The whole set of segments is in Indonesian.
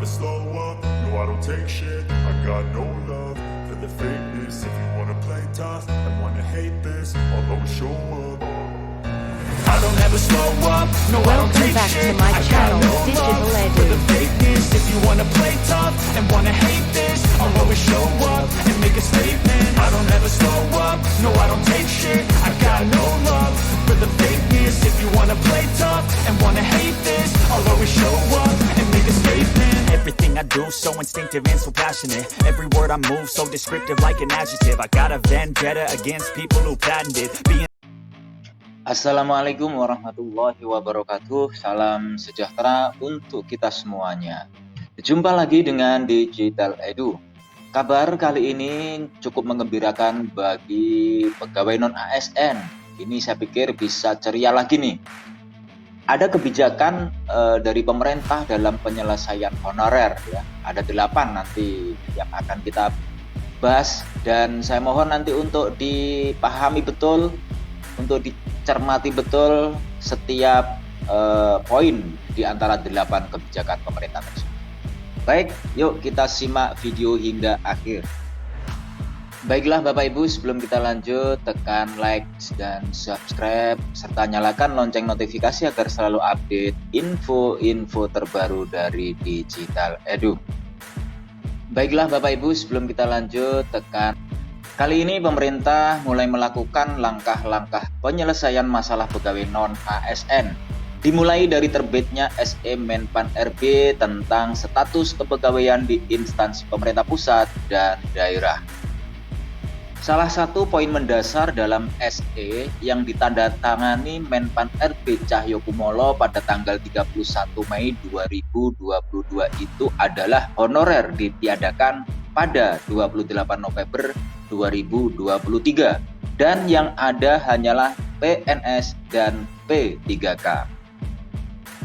slow up, no I don't take shit. I got no love for the fakeness. If you wanna play tough and wanna hate this, I'll always show up. I don't ever slow up, no I don't Welcome take back shit. to my I got channel, no Digital love for the Edu. fakeness. If you wanna play tough and wanna hate this, I'll always show up and make a statement. I don't ever slow up, no I don't take shit. I got no love for the fakeness. If you wanna play tough and wanna hate this, I'll always show up and make a statement. Everything I do so instinctive and so passionate. Every word I move so descriptive like an adjective. I got a vendetta against people who patented being. Assalamualaikum warahmatullahi wabarakatuh. Salam sejahtera untuk kita semuanya. Jumpa lagi dengan Digital Edu. Kabar kali ini cukup mengembirakan bagi pegawai non-ASN. Ini saya pikir bisa ceria lagi nih. Ada kebijakan dari pemerintah dalam penyelesaian honorer ya. Ada 8 nanti yang akan kita bahas dan saya mohon nanti untuk dipahami betul, untuk dicermati betul setiap poin di antara 8 kebijakan pemerintah tersebut. Baik, yuk kita simak video hingga akhir. Baiklah Bapak Ibu, sebelum kita lanjut, tekan like dan subscribe serta nyalakan lonceng notifikasi agar selalu update info-info terbaru dari Digital Edu. Baiklah Bapak Ibu, sebelum kita lanjut, tekan. Kali ini pemerintah mulai melakukan langkah-langkah penyelesaian masalah pegawai non-ASN. Dimulai dari terbitnya SE Menpan RB tentang status kepegawaian di instansi pemerintah pusat dan daerah. Salah satu poin mendasar dalam SE yang ditandatangani Menpan RB Cahyokumolo pada tanggal 31 Mei 2022 itu adalah honorer ditiadakan pada 28 November 2023 dan yang ada hanyalah PNS dan P3K.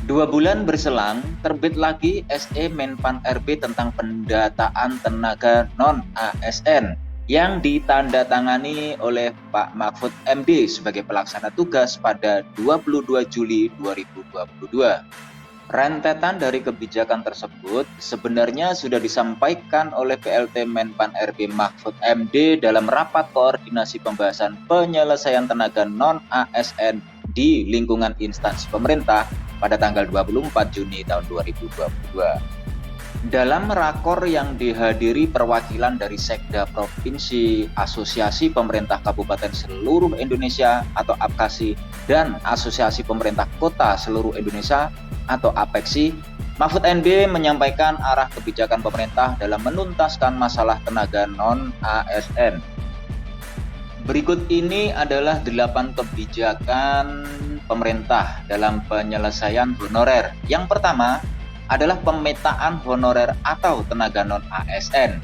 2 bulan berselang, terbit lagi SE Menpan RB tentang pendataan tenaga non-ASN yang ditandatangani oleh Pak Mahfud MD sebagai pelaksana tugas pada 22 Juli 2022. Rentetan dari kebijakan tersebut sebenarnya sudah disampaikan oleh PLT Menpan RB Mahfud MD dalam rapat koordinasi pembahasan penyelesaian tenaga non-ASN di lingkungan instansi pemerintah pada tanggal 24 Juni tahun 2022. Dalam rakor yang dihadiri perwakilan dari Sekda Provinsi, Asosiasi Pemerintah Kabupaten Seluruh Indonesia atau APKASI dan Asosiasi Pemerintah Kota Seluruh Indonesia atau APEKSI, Mahfud MD menyampaikan arah kebijakan pemerintah dalam menuntaskan masalah tenaga non-ASN. Berikut ini adalah 8 kebijakan pemerintah dalam penyelesaian honorer. Yang pertama adalah pemetaan honorer atau tenaga non-ASN.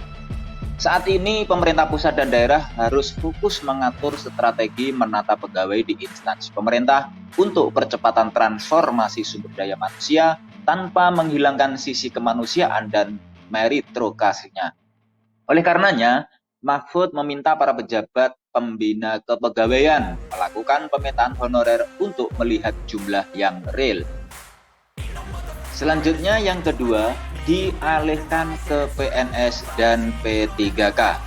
Saat ini pemerintah pusat dan daerah harus fokus mengatur strategi menata pegawai di instansi pemerintah untuk percepatan transformasi sumber daya manusia tanpa menghilangkan sisi kemanusiaan dan meritokrasinya. Oleh karenanya, Mahfud meminta para pejabat pembina kepegawaian melakukan pemetaan honorer untuk melihat jumlah yang real. Selanjutnya yang kedua, dialihkan ke PNS dan P3K.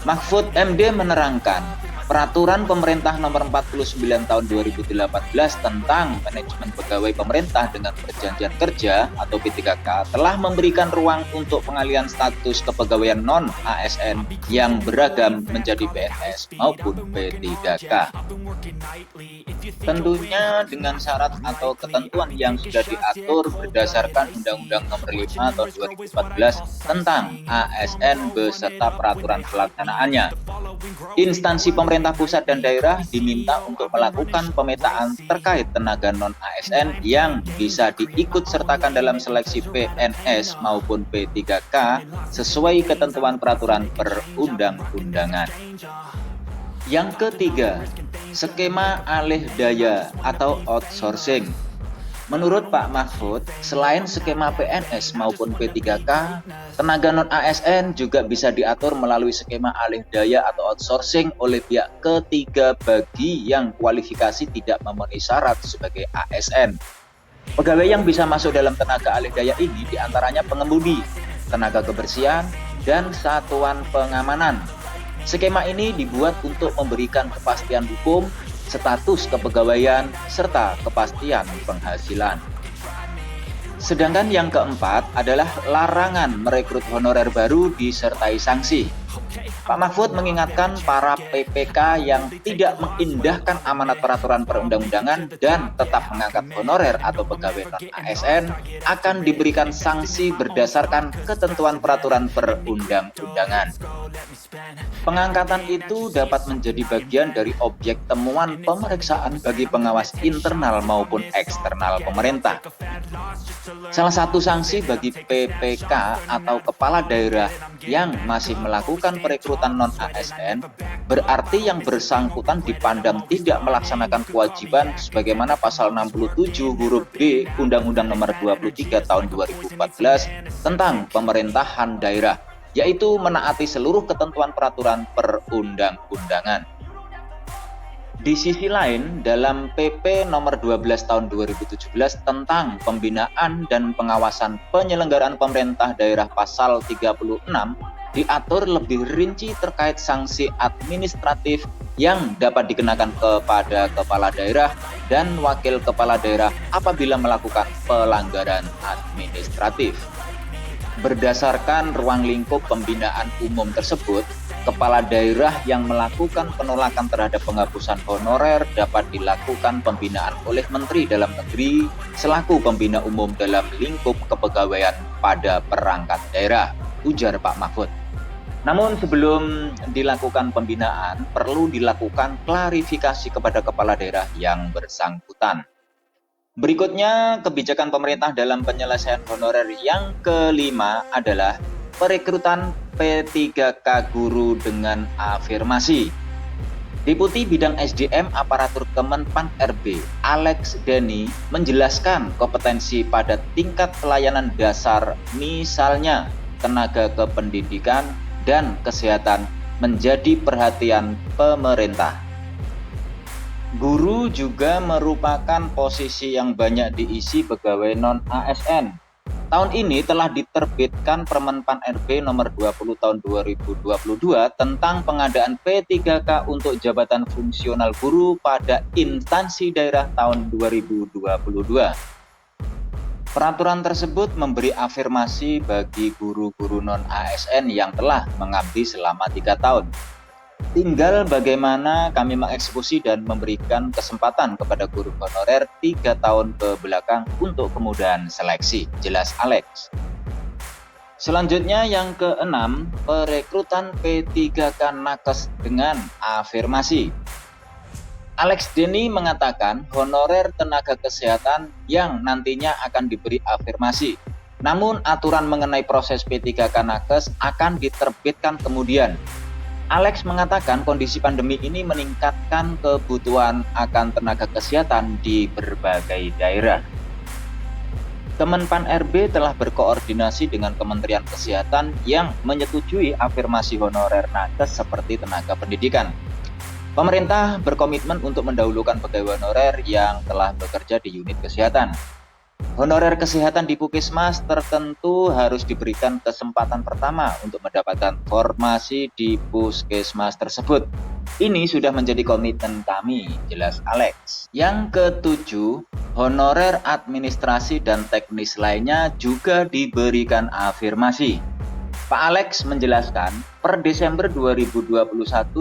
Mahfud MD menerangkan, Peraturan Pemerintah Nomor 49 Tahun 2018 tentang Manajemen Pegawai Pemerintah dengan Perjanjian Kerja atau P3K telah memberikan ruang untuk pengalihan status kepegawaian non-ASN yang beragam menjadi PNS maupun P3K. Tentunya dengan syarat atau ketentuan yang sudah diatur berdasarkan Undang-Undang Nomor 5 Tahun 2014 tentang ASN beserta peraturan pelaksanaannya. Instansi pemerintah pusat dan daerah diminta untuk melakukan pemetaan terkait tenaga non-ASN yang bisa diikut sertakan dalam seleksi PNS maupun P3K sesuai ketentuan peraturan perundang-undangan. Yang ketiga, skema alih daya atau outsourcing. Menurut Pak Mahfud, selain skema PNS maupun P3K, tenaga non-ASN juga bisa diatur melalui skema alih daya atau outsourcing oleh pihak ketiga bagi yang kualifikasi tidak memenuhi syarat sebagai ASN. Pegawai yang bisa masuk dalam tenaga alih daya ini diantaranya pengemudi, tenaga kebersihan, dan satuan pengamanan. Skema ini dibuat untuk memberikan kepastian hukum, status kepegawaian, serta kepastian penghasilan. Sedangkan yang keempat adalah larangan merekrut honorer baru disertai sanksi. Pak Mahfud mengingatkan para PPK yang tidak mengindahkan amanat peraturan perundang-undangan dan tetap mengangkat honorer atau pegawai non-ASN akan diberikan sanksi berdasarkan ketentuan peraturan perundang-undangan. Pengangkatan itu dapat menjadi bagian dari objek temuan pemeriksaan bagi pengawas internal maupun eksternal pemerintah. Salah satu sanksi bagi PPK atau kepala daerah yang masih melakukan perekrutan non-ASN berarti yang bersangkutan dipandang tidak melaksanakan kewajiban sebagaimana pasal 67 huruf B Undang-Undang Nomor 23 Tahun 2014 tentang pemerintahan daerah, yaitu menaati seluruh ketentuan peraturan perundang-undangan. Di sisi lain, dalam PP Nomor 12 Tahun 2017 tentang pembinaan dan pengawasan penyelenggaraan pemerintah daerah pasal 36 diatur lebih rinci terkait sanksi administratif yang dapat dikenakan kepada kepala daerah dan wakil kepala daerah apabila melakukan pelanggaran administratif. Berdasarkan ruang lingkup pembinaan umum tersebut, kepala daerah yang melakukan penolakan terhadap penghapusan honorer dapat dilakukan pembinaan oleh Menteri Dalam Negeri selaku pembina umum dalam lingkup kepegawaian pada perangkat daerah, ujar Pak Mahfud. Namun sebelum dilakukan pembinaan, perlu dilakukan klarifikasi kepada kepala daerah yang bersangkutan. Berikutnya, kebijakan pemerintah dalam penyelesaian honorer yang kelima adalah perekrutan P3K guru dengan afirmasi. Deputi Bidang SDM Aparatur Kemenpan RB, Alex Denny, menjelaskan kompetensi pada tingkat pelayanan dasar, misalnya tenaga kependidikan dan kesehatan, menjadi perhatian pemerintah. Guru juga merupakan posisi yang banyak diisi pegawai non-ASN. Tahun ini telah diterbitkan Permenpan RB nomor 20 tahun 2022 tentang pengadaan P3K untuk jabatan fungsional guru pada instansi daerah tahun 2022. Peraturan tersebut memberi afirmasi bagi guru-guru non-ASN yang telah mengabdi selama 3 tahun. Tinggal bagaimana kami mengeksekusi dan memberikan kesempatan kepada guru honorer 3 tahun ke belakang untuk kemudahan seleksi, jelas Alex. Selanjutnya yang keenam, perekrutan P3K nakes dengan afirmasi. Alex Denny mengatakan honorer tenaga kesehatan yang nantinya akan diberi afirmasi. Namun aturan mengenai proses P3K nakes akan diterbitkan kemudian. Alex mengatakan kondisi pandemi ini meningkatkan kebutuhan akan tenaga kesehatan di berbagai daerah. Kemenpan RB telah berkoordinasi dengan Kementerian Kesehatan yang menyetujui afirmasi honorer nakes seperti tenaga pendidikan. Pemerintah berkomitmen untuk mendahulukan pegawai honorer yang telah bekerja di unit kesehatan. Honorer kesehatan di Puskesmas tertentu harus diberikan kesempatan pertama untuk mendapatkan formasi di Puskesmas tersebut. Ini sudah menjadi komitmen kami, jelas Alex. Yang ketujuh, honorer administrasi dan teknis lainnya juga diberikan afirmasi. Pak Alex menjelaskan, per Desember 2021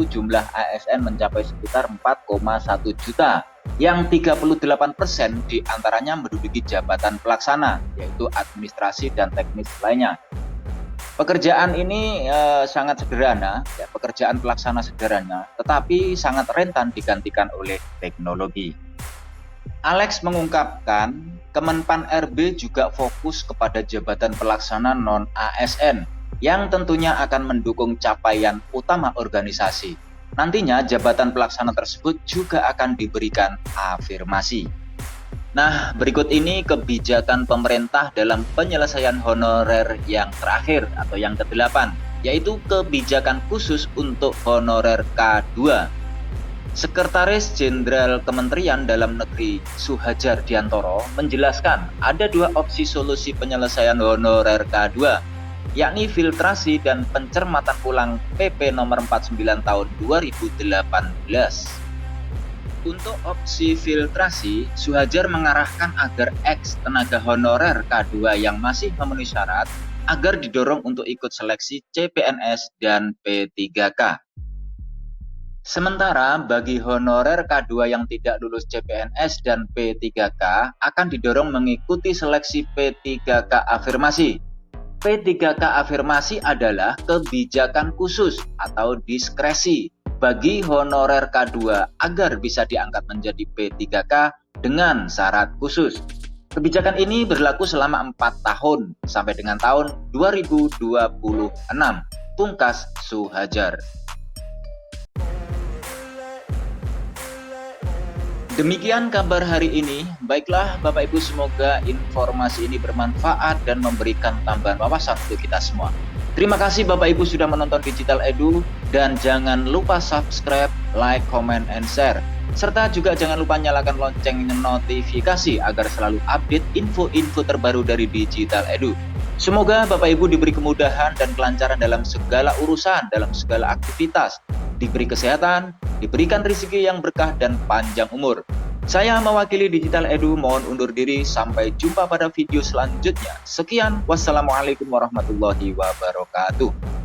jumlah ASN mencapai sekitar 4,1 juta. Yang 38% diantaranya menduduki jabatan pelaksana, yaitu administrasi dan teknis lainnya. Pekerjaan ini sangat sederhana, pekerjaan pelaksana sederhana, tetapi sangat rentan digantikan oleh teknologi. Alex mengungkapkan, Kemenpan RB juga fokus kepada jabatan pelaksana non-ASN, yang tentunya akan mendukung capaian utama organisasi. Nantinya jabatan pelaksana tersebut juga akan diberikan afirmasi. Nah, berikut ini kebijakan pemerintah dalam penyelesaian honorer yang terakhir atau yang ke-8, yaitu kebijakan khusus untuk honorer K2. Sekretaris Jenderal Kementerian Dalam Negeri Suhadjar Diantoro menjelaskan ada dua opsi solusi penyelesaian honorer K2, yakni filtrasi dan pencermatan ulang PP nomor 49 tahun 2018. Untuk opsi filtrasi, Suhadjar mengarahkan agar ex tenaga honorer K2 yang masih memenuhi syarat agar didorong untuk ikut seleksi CPNS dan P3K. Sementara bagi honorer K2 yang tidak lulus CPNS dan P3K akan didorong mengikuti seleksi P3K afirmasi. P3K afirmasi adalah kebijakan khusus atau diskresi bagi honorer K2 agar bisa diangkat menjadi P3K dengan syarat khusus. Kebijakan ini berlaku selama 4 tahun sampai dengan tahun 2026, pungkas Suhadjar. Demikian kabar hari ini. Baiklah Bapak Ibu, semoga informasi ini bermanfaat dan memberikan tambahan wawasan untuk kita semua. Terima kasih Bapak Ibu sudah menonton Digital Edu, dan jangan lupa subscribe, like, comment, and share. Serta juga jangan lupa nyalakan lonceng notifikasi agar selalu update info-info terbaru dari Digital Edu. Semoga Bapak Ibu diberi kemudahan dan kelancaran dalam segala urusan, dalam segala aktivitas, diberi kesehatan, diberikan rezeki yang berkah dan panjang umur. Saya mewakili Digital Edu mohon undur diri, sampai jumpa pada video selanjutnya. Sekian, wassalamualaikum warahmatullahi wabarakatuh.